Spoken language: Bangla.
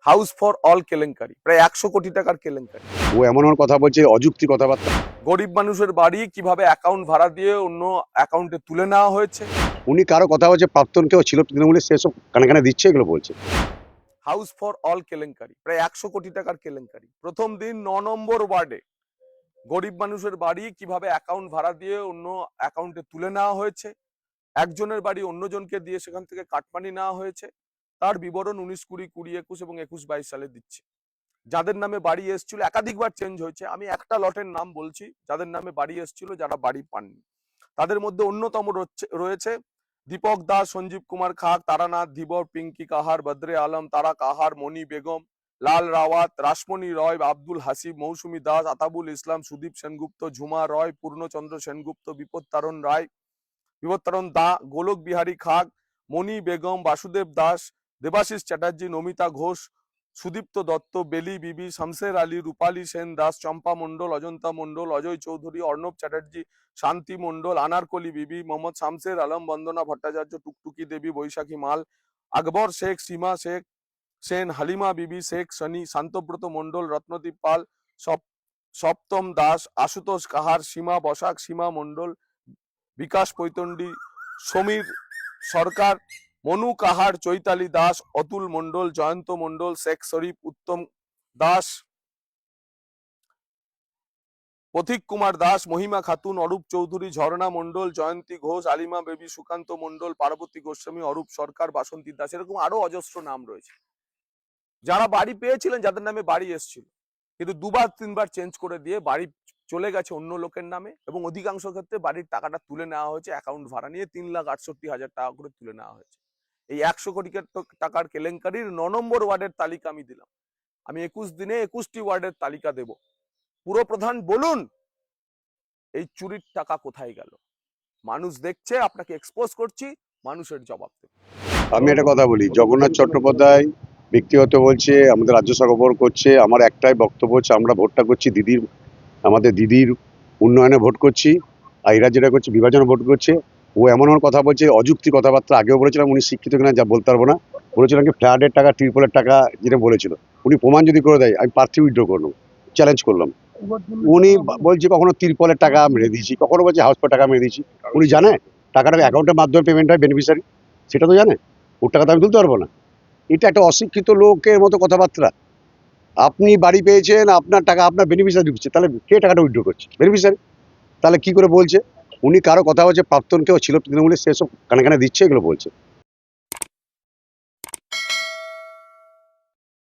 হাউস ফর অল কেলেঙ্কারি, প্রায় 100 কোটি টাকার কেলেঙ্কারি। ও এমন এমন কথা বলছে, অযুক্তি কথাবার্তা। গরিব মানুষের বাড়ি কিভাবে অ্যাকাউন্ট ভাড়া দিয়ে অন্য অ্যাকাউন্টে তুলে নেওয়া হয়েছে। উনি কারো কথা বলছে, প্রাক্তন কেউ ছিল তৃণমূলের, সেসব কানে কানে দিচ্ছে, এগুলো বলছে। হাউস ফর অল কেলেঙ্কারি, প্রায় 100 কোটি টাকার কেলেঙ্কারি। প্রথম দিন 9 নম্বর ওয়ার্ডে গরিব মানুষের বাড়ি কিভাবে অ্যাকাউন্ট ভাড়া দিয়ে অন্য অ্যাকাউন্টে তুলে নেওয়া হয়েছে, একজনের বাড়ি অন্যজনকে দিয়ে সেখান থেকে কাটমানি নেওয়া হয়েছে, তার বিবরণ 19, 20, 20, 21 এবং 21, 22 সালে দিচ্ছে। যাদের নামে বাড়ি এসেছিল, একাধিকবার চেঞ্জ হয়েছে, আমি একটা লটের নাম বলছি যাদের নামে বাড়ি এসেছিল, যারা বাড়ি পাননি। তাদের মধ্যে অন্যতম রয়েছে দীপক দাস, সঞ্জীব কুমার খাক, তারানাথ ধীবর, পিঙ্কি কাহার, বদরে আলম, তারা কাহার, মণি বেগম, লাল রাওয়াত, রাসমণি রয়, আব্দুল হাসিব, মৌসুমী দাস, আতাবুল ইসলাম, সুদীপ সেনগুপ্ত, ঝুমা রয়, পূর্ণচন্দ্র সেনগুপ্ত, বিপত্তারণ রায়, বিপত্তারণ দা, গোলক বিহারী খাক, মণি বেগম, বাসুদেব দাস, দেবাশিস চ্যাটার্জি, নমিতা ঘোষ, সুদীপ্ত দত্ত, বেলি বিবি, শামসের আলী, রূপালী সেন দাস, চম্পা মণ্ডল, অজন্তা মণ্ডল, অজয় চৌধুরী, অর্ণব চ্যাটার্জি, শান্তি মণ্ডল, আনারকলি বিবি, মোহাম্মদ শামসের আলম, বন্দনা ভট্টাচার্য, টুকটুকি দেবী, বৈশাখী মাল, আকবর শেখ, সীমা শেখ সেন, হালিমা বিবি শেখ, শনি, শান্তব্রত মণ্ডল, রত্নদীপ পাল, সপ্তম দাস, আশুতোষ কাহার, সীমা বসাক, সীমা মণ্ডল, বিকাশ পৈতন্ডি, সমীর সরকার, মনু কাহার, চৈতালি দাস, অতুল মণ্ডল, জয়ন্ত মণ্ডল, শেখ শরীফ, উত্তম দাস, পথিক কুমার দাস, মহিমা খাতুন, অরূপ চৌধুরী, ঝর্ণা মণ্ডল, জয়ন্তী ঘোষ, আলিমা বেবি, সুকান্ত মণ্ডল, পার্বতী গোস্বামী, অরূপ সরকার, বাসন্তী দাস, এরকম আরো অজস্র নাম রয়েছে যারা বাড়ি পেয়েছিলেন, যাদের নামে বাড়ি এসেছিল, কিন্তু 2বার 3বার চেঞ্জ করে দিয়ে বাড়ি চলে গেছে অন্য লোকের নামে, এবং অধিকাংশ ক্ষেত্রে বাড়ির টাকাটা তুলে নেওয়া হয়েছে অ্যাকাউন্ট ভাড়া নিয়ে 3,68,000 টাকা করে তুলে নেওয়া হয়েছে। এই 100 কোটি টাকার কেলেঙ্কারির 9 নম্বর ওয়ার্ডের তালিকা আমি দিলাম। আমি 21 দিনে 21টি ওয়ার্ডের তালিকা দেব। পুরো প্রধান বলুন এই চুরির টাকা কোথায় গেল। মানুষ দেখছে, আপনাকে এক্সপোজ করছি, মানুষের জবাব দেবে। আমি একটা কথা বলি, জগন্নাথ চট্টোপাধ্যায় ব্যক্তিগত বলছে, আমাদের রাজ্য সরবরাহ করছে। আমার একটাই বক্তব্য হচ্ছে, আমরা ভোটটা করছি আমাদের দিদির উন্নয়নে ভোট করছি, আর এরা যেটা করছে বিভাজনে ভোট করছে। ও এমন এমন কথা বলছে, অযুক্তি কথাবার্তা। আগেও বলেছিলাম, উনি শিক্ষিত কিনা যা বলতে পারবো না। বলেছিলাম কি ফ্ল্যাটের টাকা, ট্রিপলের টাকা যেটা বলেছিল, উনি প্রমাণ যদি করে দেয়, আমি প্রার্থী উইথড্র করবো, চ্যালেঞ্জ করলাম। উনি বলছে কখনো তিরপলের টাকা মেরে দিয়েছি, কখনো বলছে হাউসের টাকা মেরে দিয়েছি। উনি জানে টাকাটা অ্যাকাউন্টের মাধ্যমে পেমেন্ট হয়, বেনিফিশিয়ারি, সেটা তো জানে। ওর টাকা তো আমি তুলতে পারবো না। এটা একটা অশিক্ষিত লোকের মতো কথাবার্তা। আপনি বাড়ি পেয়েছেন, আপনার টাকা আপনার বেনিফিশিয়ারি ঢুকছে, তাহলে কে টাকাটা উইথড্র করছে? বেনিফিশিয়ারি। তাহলে কি করে বলছে? উনি কারো কথা বলছে, প্রাক্তন কেউ ছিল তৃণমূলের, সেসব কানে কানে দিচ্ছে, এগুলো বলছে।